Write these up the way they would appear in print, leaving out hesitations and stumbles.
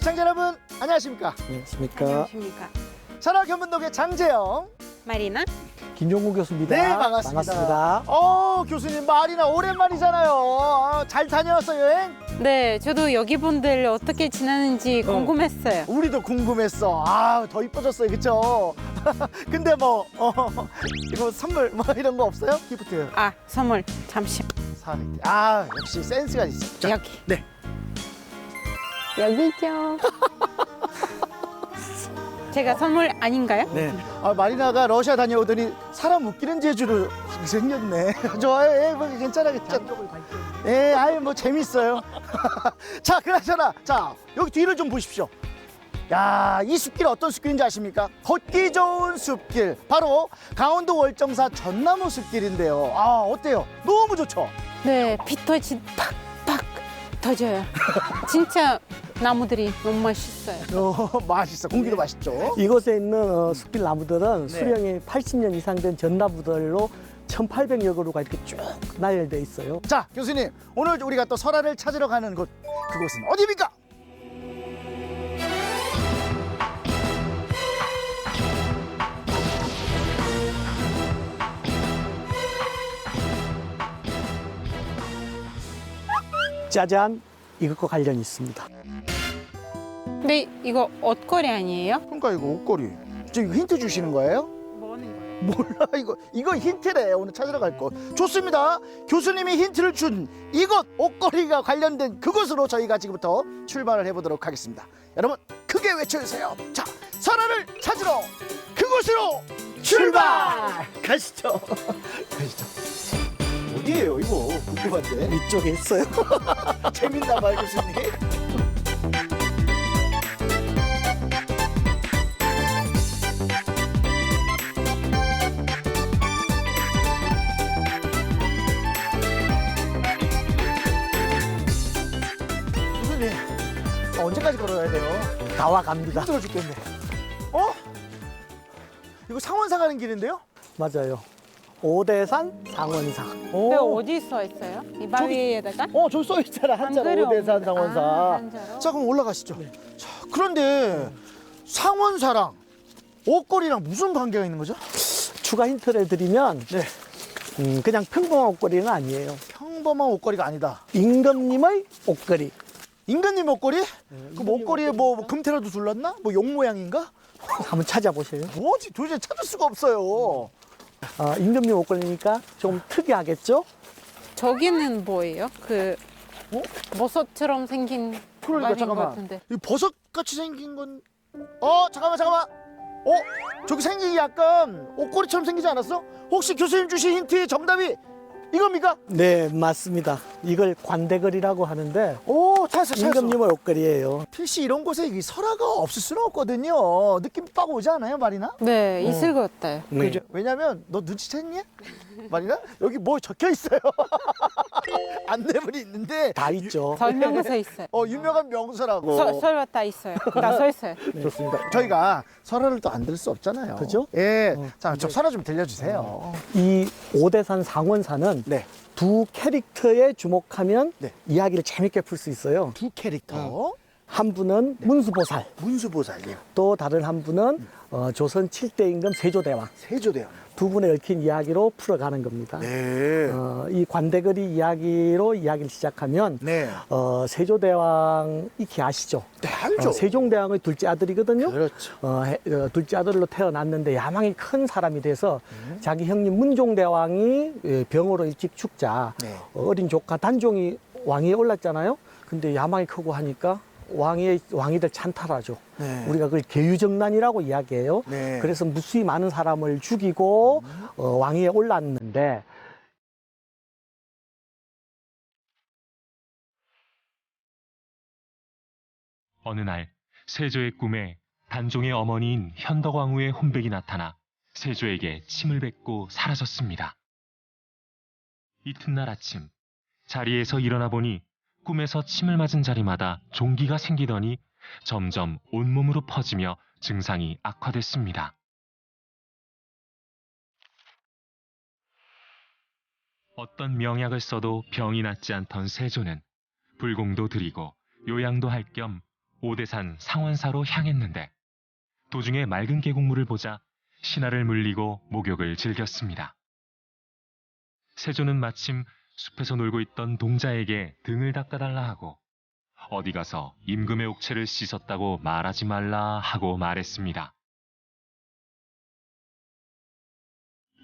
시청자 여러분 안녕하십니까? 안녕하십니까. 안녕하십니까. 천하 견문동의 장재영. 마리나? 김종국 교수입니다. 네, 반갑습니다. 교수님 마리나 오랜만이잖아요. 잘 다녀왔어 여행? 네, 저도 여기 분들 어떻게 지내는지 궁금했어요. 우리도 궁금했어. 더 이뻐졌어요, 그쵸? 근데 이거 선물 이런 거 없어요? 기프트. 선물 잠시. 역시 센스가 있어. 자, 여기. 네. 여기죠. 제가 선물 아닌가요? 네. 마리나가 러시아 다녀오더니 사람 웃기는 재주로 생겼네. 좋아요. 괜찮아. 재밌어요. 자, 그나저나, 여기 뒤를 좀 보십시오. 야, 이 숲길 어떤 숲길인지 아십니까? 걷기 좋은 숲길. 바로 강원도 월정사 전나무 숲길인데요. 어때요? 너무 좋죠? 네, 빗터지 팍팍 터져요. 진짜 나무들이 너무 맛있어요. 맛있어. 공기도 맛있죠? 이곳에 있는 숲길 나무들은 수령이 80년 이상 된 전나무들로 1800여 그루가 이렇게 쭉 나열돼 있어요. 자, 교수님, 오늘 우리가 또 설화를 찾으러 가는 곳, 그곳은 어디입니까? 짜잔, 이것과 관련이 있습니다. 근데 이거 옷걸이 아니에요? 그러니까 이거 옷걸이. 지금 힌트 주시는 거예요? 뭐는 거예요? 몰라, 이거 힌트래. 오늘 찾으러 갈 곳. 좋습니다. 교수님이 힌트를 준 이곳 옷걸이가 관련된 그곳으로 저희가 지금부터 출발을 해보도록 하겠습니다. 여러분 크게 외쳐주세요. 자, 설화를 찾으러 그곳으로 출발! 가시죠. 어디예요 이거? 궁금한데. 이쪽에 있어요. 재밌나 봐요, 교수님. 교수님, 언제까지 걸어야 돼요? 다 와갑니다. 힘들어 죽겠네. 이거 상원사 가는 길인데요? 맞아요. 오대산 상원사. 근데 어디 써 있어요? 이 바위에다가? 저기 써 있잖아. 한자로 한글이 오대산 없는데. 상원사. 한자로? 자, 그럼 올라가시죠. 자, 그런데 상원사랑 옷걸이랑 무슨 관계가 있는 거죠? 추가 힌트를 드리면 네. 그냥 평범한 옷걸이는 아니에요. 평범한 옷걸이가 아니다. 임금님의 옷걸이. 임금님 옷걸이? 그 옷걸이에 금테라도 둘렀나? 용 모양인가? 한번 찾아보세요. 뭐지? 도저히 찾을 수가 없어요. 임금님 옷걸이니까 좀 특이하겠죠? 저기는 뭐예요? 버섯처럼 생긴 그러니까 아닌 것 잠깐만. 같은데. 이 버섯같이 생긴 건 잠깐만. 저기 생긴 게 약간 옷걸이처럼 생기지 않았어? 혹시 교수님 주신 힌트의 정답이 이겁니까? 네, 맞습니다. 이걸 관대걸이라고 하는데 찾았어. 임금님의 옷걸이에요. 필시 이런 곳에 이 설화가 없을 수는 없거든요. 느낌 빡 오지 않아요, 마리나? 네, 있을 것 같아요. 네. 그죠? 왜냐면 너 눈치챘니? 마리나? 여기 뭐 적혀 있어요. 안내문이 있는데 다 있죠. 설명서 있어요. 유명한 명소라고. 설화 다 있어요. 다 써 있어요. 좋습니다. 저희가 설화를 또 안 들을 수 없잖아요. 그죠? 예. 자, 저 설화 좀 들려주세요. 이 오대산 상원사는 네. 두 캐릭터에 주목하면 네. 이야기를 재밌게 풀 수 있어요. 두 캐릭터. 한 분은 문수보살, 문수보살이요. 또 다른 한 분은 조선 7대 임금 세조대왕. 세조대왕. 두 분의 얽힌 이야기로 풀어가는 겁니다. 네. 이 관대거리 이야기로 이야기를 시작하면 네. 세조대왕 익히 아시죠? 네, 알죠. 세종대왕의 둘째 아들이거든요. 그렇죠. 둘째 아들로 태어났는데 야망이 큰 사람이 돼서 자기 형님 문종대왕이 병으로 일찍 죽자 네. 어린 조카 단종이 왕위에 올랐잖아요. 근데 야망이 크고 하니까 왕이들 찬탈하죠. 네. 우리가 그걸 계유정난이라고 이야기해요. 네. 그래서 무수히 많은 사람을 죽이고 왕위에 올랐는데 어느 날 세조의 꿈에 단종의 어머니인 현덕왕후의 혼백이 나타나 세조에게 침을 뱉고 사라졌습니다. 이튿날 아침 자리에서 일어나 보니 꿈에서 침을 맞은 자리마다 종기가 생기더니 점점 온몸으로 퍼지며 증상이 악화됐습니다. 어떤 명약을 써도 병이 낫지 않던 세조는 불공도 드리고 요양도 할 겸 오대산 상원사로 향했는데 도중에 맑은 계곡물을 보자 신하를 물리고 목욕을 즐겼습니다. 세조는 마침 숲에서 놀고 있던 동자에게 등을 닦아달라 하고 어디 가서 임금의 옥체를 씻었다고 말하지 말라 하고 말했습니다.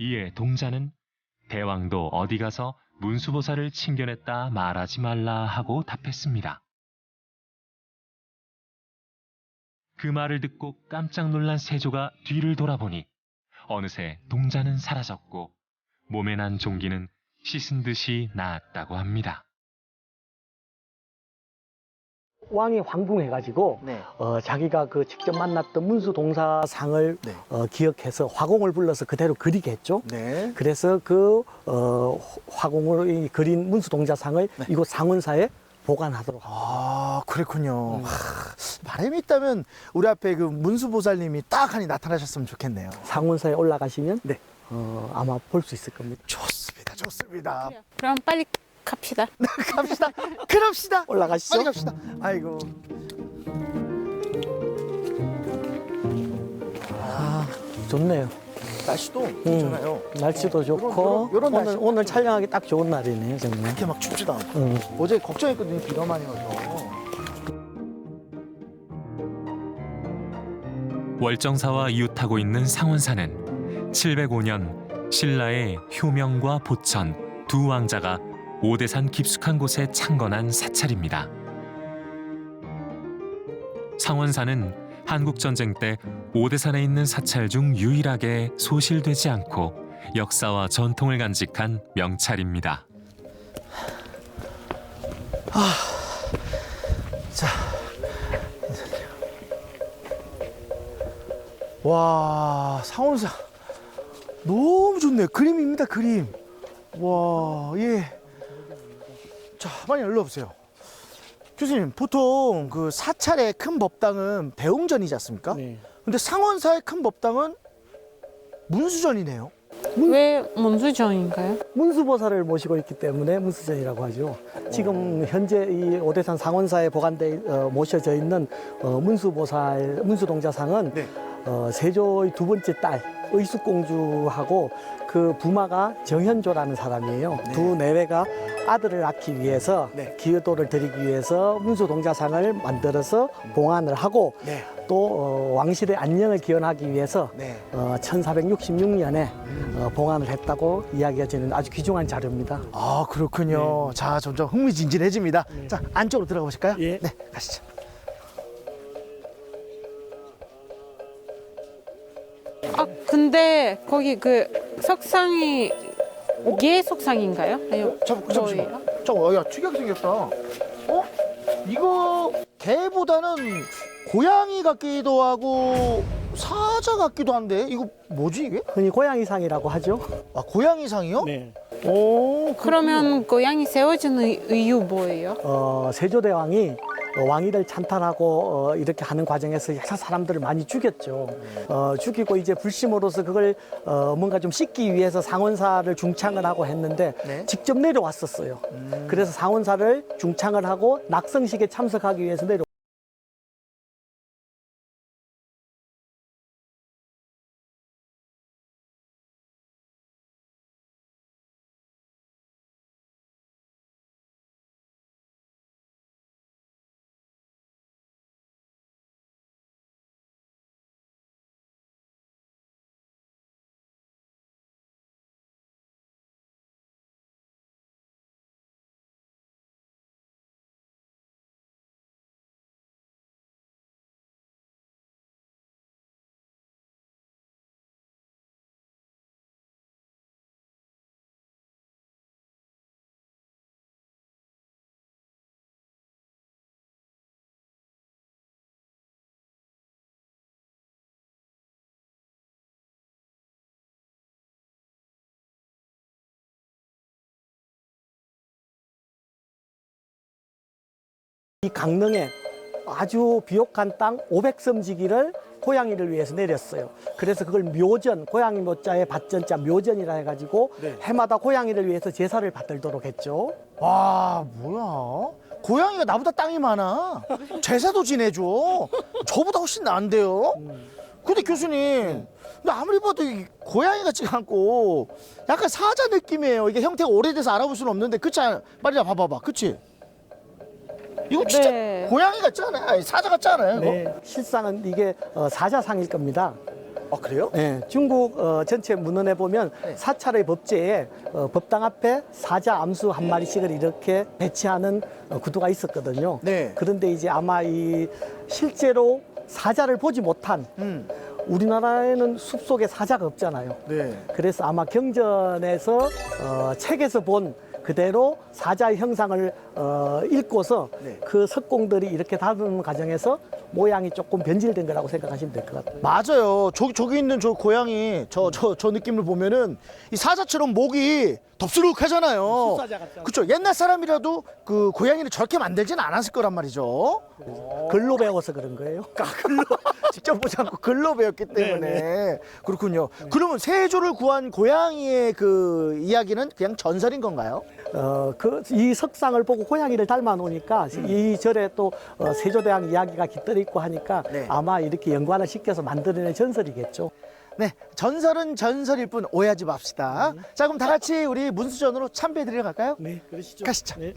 이에 동자는 대왕도 어디 가서 문수보살을 칭견했다 말하지 말라 하고 답했습니다. 그 말을 듣고 깜짝 놀란 세조가 뒤를 돌아보니 어느새 동자는 사라졌고 몸에 난 종기는 씻은 듯이 나았다고 합니다. 왕이 황궁해가지고 네. 자기가 그 직접 만났던 문수동사상을 네. 기억해서 화공을 불러서 그대로 그리게 했죠. 네. 그래서 그 화공을 그린 문수동자상을 네. 이곳 상원사에 보관하도록 합니다. 아, 그랬군요. 바람이 있다면 우리 앞에 그 문수보살님이 딱하니 나타나셨으면 좋겠네요. 상원사에 올라가시면 네. 아마 볼 수 있을 겁니다. 좋습니다. 좋습니다. 그럼 빨리 갑시다. 갑시다. 그럽시다. 올라가시죠. 빨리 갑시다. 아이고. 좋네요. 날씨도 괜찮아요. 날씨도 좋고 요런 날씨. 오늘 촬영하기 딱 좋은 날이네요, 정말. 이렇게 막 춥지도 않고. 음. 어제 걱정했거든요. 비가 많이 와서. 월정사와 이웃하고 있는 상원사는 705년 신라의 효명과 보천 두 왕자가 오대산 깊숙한 곳에 창건한 사찰입니다. 상원사는 한국전쟁 때 오대산에 있는 사찰 중 유일하게 소실되지 않고 역사와 전통을 간직한 명찰입니다. 자. 와, 상원사. 너무 좋네요. 그림입니다, 그림. 와, 예. 자, 많이 일러보세요. 교수님, 보통 그 사찰의 큰 법당은 배웅전이지 않습니까? 네. 근데 상원사의 큰 법당은 문수전이네요. 왜 문수정인가요? 문수보살을 모시고 있기 때문에 문수전이라고 하죠. 지금 현재 이 오대산 상원사에 보관돼 모셔져 있는 문수보살 문수동자상은 네. 세조의 두 번째 딸 의숙공주하고 그 부마가 정현조라는 사람이에요. 네. 두 내외가 아들을 낳기 위해서 네. 기여도를 드리기 위해서 문수동자상을 만들어서 봉안을 하고 네. 또 왕실의 안녕을 기원하기 위해서 네. 1466년에 봉안을 했다고 이야기가 되는 아주 귀중한 자료입니다. 아, 그렇군요. 자, 점점 흥미진진해집니다. 자, 안쪽으로 들어가 보실까요? 예. 네, 가시죠. 아 근데 거기 그 석상이 게 석상인가요? 아니요. 잠시만. 야, 특이하게 생겼다. 어? 이거 개보다는 고양이 같기도 하고 사자 같기도 한데 이거 뭐지 이게? 흔히 고양이상이라고 하죠. 아, 고양이상이요? 네. 오, 그러면 고양이 세워주는 이유 뭐예요? 세조대왕이 왕위를 찬탈하고 이렇게 하는 과정에서 여러 사람들을 많이 죽였죠. 죽이고 이제 불심으로서 그걸 뭔가 좀 씻기 위해서 상원사를 중창을 하고 했는데 네. 직접 내려왔었어요. 그래서 상원사를 중창을 하고 낙성식에 참석하기 위해서 내려. 이 강릉에 아주 비옥한 땅 500섬지기를 고양이를 위해서 내렸어요. 그래서 그걸 묘전, 고양이 묘자에 밭전자 묘전이라 해가지고 네. 해마다 고양이를 위해서 제사를 받들도록 했죠. 와, 뭐야? 고양이가 나보다 땅이 많아. 제사도 지내줘. 저보다 훨씬 나은데요. 근데 교수님, 근데 아무리 봐도 이 고양이 같지가 않고 약간 사자 느낌이에요. 이게 형태가 오래돼서 알아볼 수는 없는데, 그치? 마리아, 봐봐봐, 그치? 이거 진짜 네. 고양이 같지 않아요? 사자 같지 않아요? 이거? 네, 실상은 이게 사자상일 겁니다. 아, 그래요? 네, 중국 전체 문헌에 보면 네. 사찰의 법제에 법당 앞에 사자 암수 한 마리씩을 이렇게 배치하는 구도가 있었거든요. 네. 그런데 이제 아마 이 실제로 사자를 보지 못한 우리나라에는 숲속에 사자가 없잖아요. 네. 그래서 아마 경전에서 책에서 본 그대로 사자의 형상을 읽고서 네. 그 석공들이 이렇게 다루는 과정에서 모양이 조금 변질된 거라고 생각하시면 될 것 같아요. 맞아요. 저기 있는 저 고양이, 저 느낌을 보면은 이 사자처럼 목이 덥수룩하잖아요. 숫사자 같잖아요. 그쵸. 옛날 사람이라도 그 고양이를 저렇게 만들지는 않았을 거란 말이죠. 글로 배워서 그런 거예요. 글로, 직접 보지 않고 글로 배웠기 때문에. 그렇군요. 그러면 세조를 구한 고양이의 그 이야기는 그냥 전설인 건가요? 이 석상을 보고 고양이를 닮아 놓으니까 이 절에 또 세조대왕 이야기가 깃들어 있고 하니까 네. 아마 이렇게 연관을 시켜서 만들어낸 전설이겠죠. 네, 전설은 전설일 뿐 오해하지 맙시다. 자, 그럼 다 같이 우리 문수전으로 참배드리러 갈까요? 네, 그러시죠. 가시죠. 네.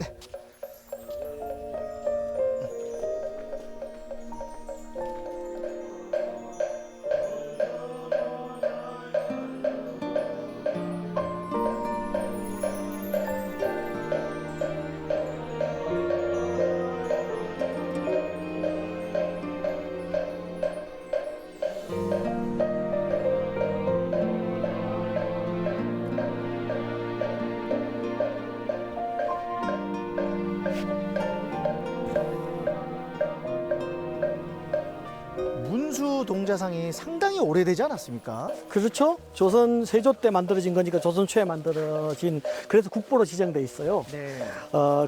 문수 동자상이 상당히 오래되지 않았습니까? 그렇죠. 조선 세조 때 만들어진 거니까 조선 초에 만들어진 그래서 국보로 지정돼 있어요. 네.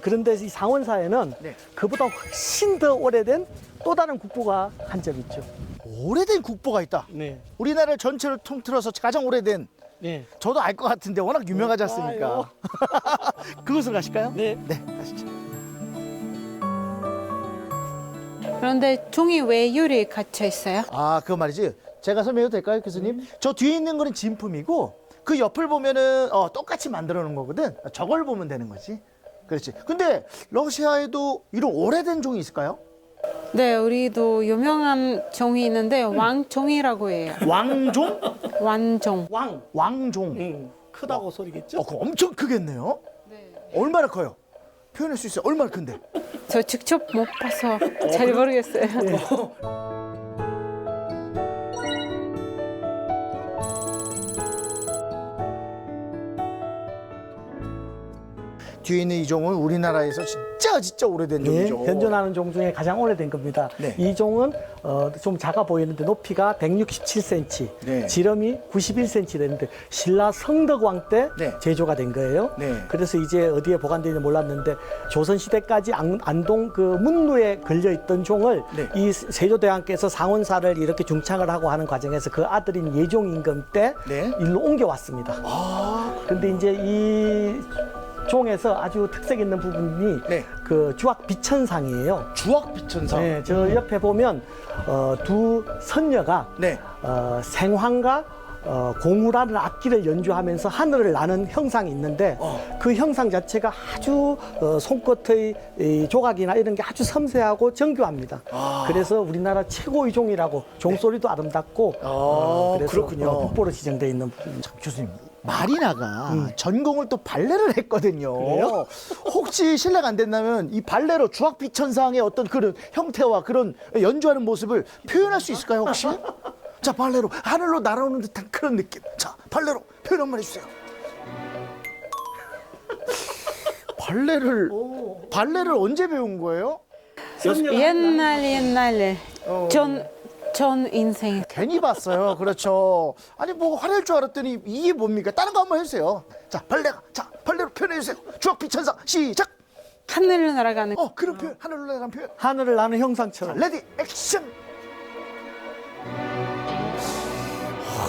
그런데 이 상원사에는 네. 그보다 훨씬 더 오래된 또 다른 국보가 한 점 있죠. 오래된 국보가 있다. 네. 우리나라 전체를 통틀어서 가장 오래된, 네. 저도 알 것 같은데 워낙 유명하지 않습니까? 그것을 가실까요? 네. 네, 가시죠. 그런데 종이 왜 유리에 갇혀 있어요? 아, 그거 말이지. 제가 설명해도 될까요, 교수님? 저 뒤에 있는 거는 진품이고 그 옆을 보면은 똑같이 만들어 놓은 거거든. 저걸 보면 되는 거지. 그렇지. 근데 러시아에도 이런 오래된 종이 있을까요? 네, 우리도 유명한 종이 있는데 왕종이라고 해요. 왕종? 완종. 왕종. 크다고 소리겠죠? 그거 엄청 크겠네요. 얼마나 커요? 표현할 수 있어요? 얼마나 큰데? 저 직접 못 봐서 잘 모르겠어요. 뒤에 있는 이 종은 우리나라에서 진짜 오래된 네, 종이죠. 현존하는 종 중에 가장 오래된 겁니다. 네. 이 종은 좀 작아 보이는데 높이가 167cm, 네. 지름이 91cm 되는데 신라 성덕왕 때 네. 제조가 된 거예요. 네. 그래서 이제 어디에 보관되는지 몰랐는데 조선 시대까지 안동 그 문루에 걸려 있던 종을 네. 이 세조대왕께서 상원사를 이렇게 중창을 하고 하는 과정에서 그 아들인 예종임금 때 네. 일로 옮겨왔습니다. 근데 이제 이 종에서 아주 특색 있는 부분이 네. 그 주악 비천상이에요. 주악비천상. 네, 저 옆에 보면 두 선녀가 네. 생황과 공우라는 악기를 연주하면서 하늘을 나는 형상이 있는데 그 형상 자체가 아주 손끝의 이 조각이나 이런 게 아주 섬세하고 정교합니다. 그래서 우리나라 최고의 종이라고 종소리도 아름답고 그래서 그렇군요. 국보로 지정되어 있는 부분입니다. 참, 교수님. 마리나가 전공을 또 발레를 했거든요. 그래요? 혹시 실례가 안 된다면 이 발레로 주악비천상의 어떤 그런 형태와 그런 연주하는 모습을 표현할 수 있을까요, 혹시? 자, 발레로 하늘로 날아오는 듯한 그런 느낌. 자, 발레로 표현 한번 해주세요. 발레를 언제 배운 거예요? 옛날에 전 인생. 괜히 봤어요. 그렇죠. 아니 뭐 화낼 줄 알았더니 이게 뭡니까? 다른 거 한번 해주세요. 자, 발레로 표현해주세요. 주악비천상 시작. 하늘을 날아가는. 그런 표현, 하늘로 날아가는 표현. 하늘을 나는 형상처럼. 레디 액션.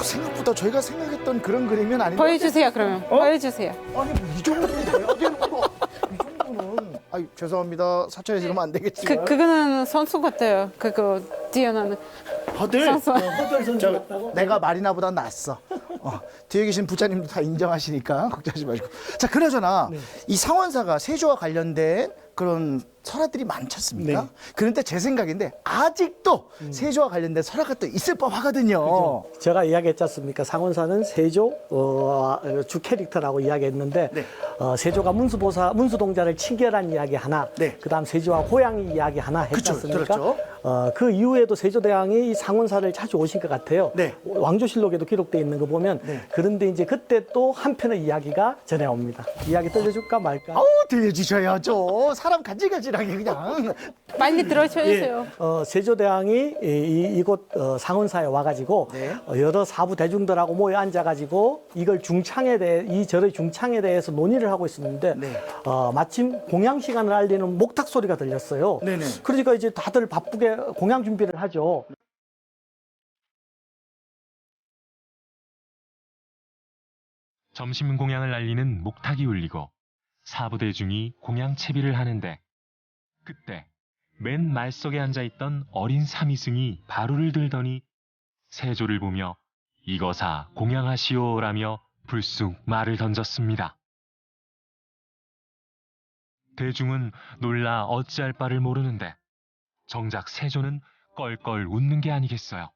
생각보다 저희가 생각했던 그런 그림은 아닌데. 보여주세요, 그러면. 보여주세요. 아니 뭐이 정도는 돼야 되는 거. 이 정도는. 아유, 죄송합니다. 사찰에서 이러면 안 되겠지만. 그거는 선수 같아요. 그거 뛰어나는 허들. 선수. 허들 선수 같다고? 내가 마리나보다 낫어. 뒤에 계신 부자님도 다 인정하시니까 걱정하지 마시고. 자, 그나저나 이 상원사가 세조와 관련된 그런 설화들이 많지 않습니까? 네. 그런데 제 생각인데 아직도 세조와 관련된 설화가 또 있을 법하거든요. 제가 이야기했지 않습니까? 상원사는 세조 주 캐릭터라고 이야기했는데 네. 세조가 문수동자를 친결한 이야기 하나, 네. 그다음 세조와 고양이 이야기 하나 했지 그쵸, 않습니까? 들었죠. 그 이후에도 세조대왕이 이 상원사를 자주 오신 것 같아요. 네. 왕조실록에도 기록되어 있는 거 보면 네. 그런데 이제 그때 또 한편의 이야기가 전해옵니다. 이야기 들려줄까 말까? 아우, 들려주셔야죠. 사람 간질간질하게 그냥. 빨리 들어주세요. 세조대왕이 이곳 상원사에 와가지고 네. 여러 사부 대중들하고 모여 앉아가지고 이걸 이 절의 중창에 대해서 논의를 하고 있었는데 네. 마침 공양 시간을 알리는 목탁 소리가 들렸어요. 네네. 그러니까 이제 다들 바쁘게 공양 준비를 하죠. 점심 공양을 알리는 목탁이 울리고 사부대중이 공양 채비를 하는데 그때 맨 말석에 앉아있던 어린 삼이승이 바루를 들더니 세조를 보며 이거사 공양하시오라며 불쑥 말을 던졌습니다. 대중은 놀라 어찌할 바를 모르는데 정작 세조는 껄껄 웃는 게 아니겠어요.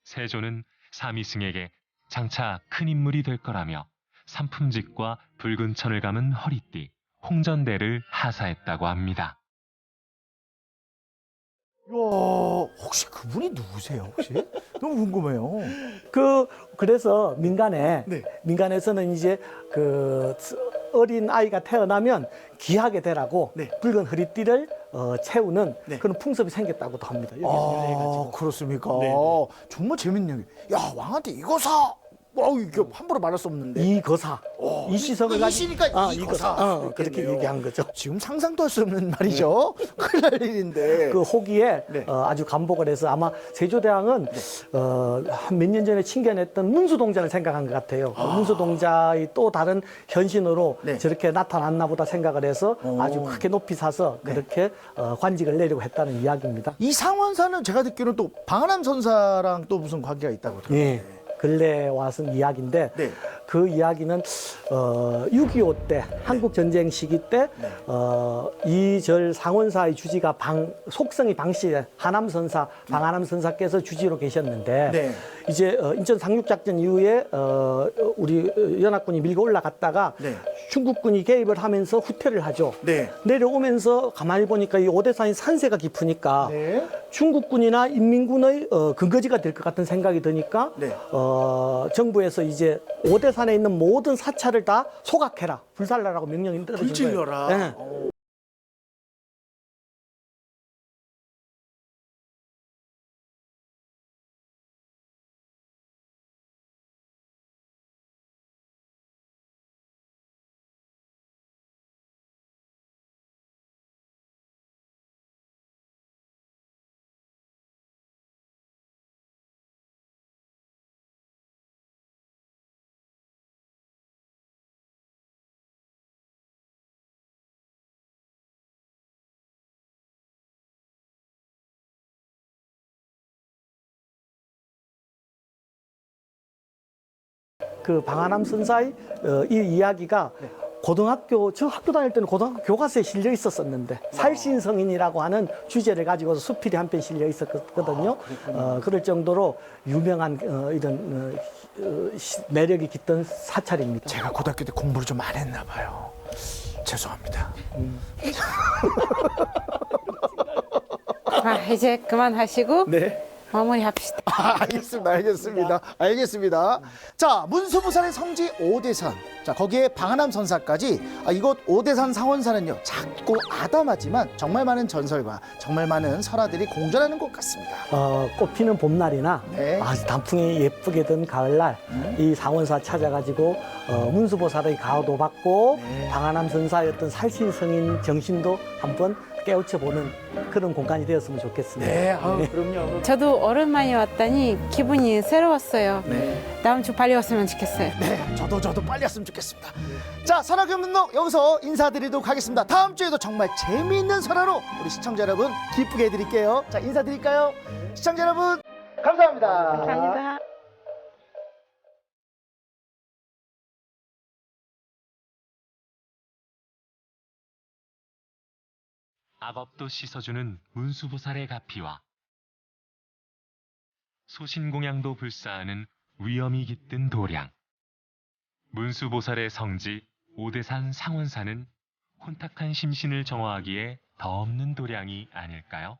세조는 삼이승에게 장차 큰 인물이 될 거라며 산품직과 붉은 천을 감은 허리띠, 홍전대를 하사했다고 합니다. 이야, 혹시 그분이 누구세요, 혹시? 너무 궁금해요. 그래서 민간에서는 이제 그 어린 아이가 태어나면 귀하게 되라고 네. 붉은 허리띠를 채우는 네. 그런 풍습이 생겼다고 합니다. 여기서 유래해가지고. 그렇습니까? 네, 정말 재밌네요. 야, 왕한테 이거 사! 이게 함부로 말할 수 없는데. 이거사. 이 시성을 이시니까 이거사. 그렇게 그렇겠네요. 얘기한 거죠. 지금 상상도 할 수 없는 말이죠. 큰일 날 일인데. 그 호기에 네. 아주 감복을 해서 아마 세조대왕은 한 몇 년 전에 친견했던 문수동자를 생각한 것 같아요. 문수동자의 또 다른 현신으로 네. 저렇게 나타났나 보다 생각을 해서 아주 크게 높이 사서 그렇게 관직을 내리고 했다는 이야기입니다. 이 상원사는 제가 듣기로는 또 방한함 선사랑 또 무슨 관계가 있다고 들었는데. 예. 근래에 와서 이야기인데 네. 그 이야기는 6.25 때 한국 전쟁 시기 때 이 절 상원사의 주지가 속성이 방씨에 하남선사 방하남 선사께서 주지로 계셨는데 네. 이제 인천 상륙작전 이후에 우리 연합군이 밀고 올라갔다가 네. 중국군이 개입을 하면서 후퇴를 하죠. 네. 내려오면서 가만히 보니까 이 오대산이 산세가 깊으니까 네. 중국군이나 인민군의 근거지가 될 것 같은 생각이 드니까 네. 정부에서 이제 오대산에 있는 모든 사찰을 다 소각해라, 불살라라고 명령이 떨어진 거예요. 불질러라. 네. 그 방하남 선사의 이 이야기가 저 학교 다닐 때는 고등학교 교과서에 실려 있었었는데 살신성인이라고 하는 주제를 가지고서 수필이 한 편 실려 있었거든요. 그럴 정도로 유명한 이런 매력이 깃든 사찰입니다. 제가 고등학교 때 공부를 좀 안 했나 봐요. 죄송합니다. 이제 그만하시고 네. 마무리합시다. 알겠습니다. 자, 문수부산의 성지 오대산. 자, 거기에 방하남 선사까지 이곳 오대산 상원사는요, 작고 아담하지만 정말 많은 전설과 정말 많은 설화들이 공존하는 곳 같습니다. 꽃피는 봄날이나 네. 단풍이 예쁘게 든 가을날 이 상원사 찾아가지고 문수보살의 가호도 받고 방하남 선사의 어떤 살신성인 정신도 한번 깨우쳐보는 그런 공간이 되었으면 좋겠습니다. 네, 그럼요. 저도 오랜만에 왔더니 기분이 새로웠어요. 네. 다음 주 빨리 왔으면 좋겠어요. 네, 저도 빨리 왔으면 좋겠습니다. 자, 설화경운동 여기서 인사드리도록 하겠습니다. 다음 주에도 정말 재미있는 설화로 우리 시청자 여러분 기쁘게 해드릴게요. 자, 인사드릴까요? 시청자 여러분 감사합니다. 감사합니다. 악업도 씻어주는 문수보살의 가피와 소신공양도 불사하는 위엄이 깃든 도량. 문수보살의 성지 오대산 상원사는 혼탁한 심신을 정화하기에 더 없는 도량이 아닐까요?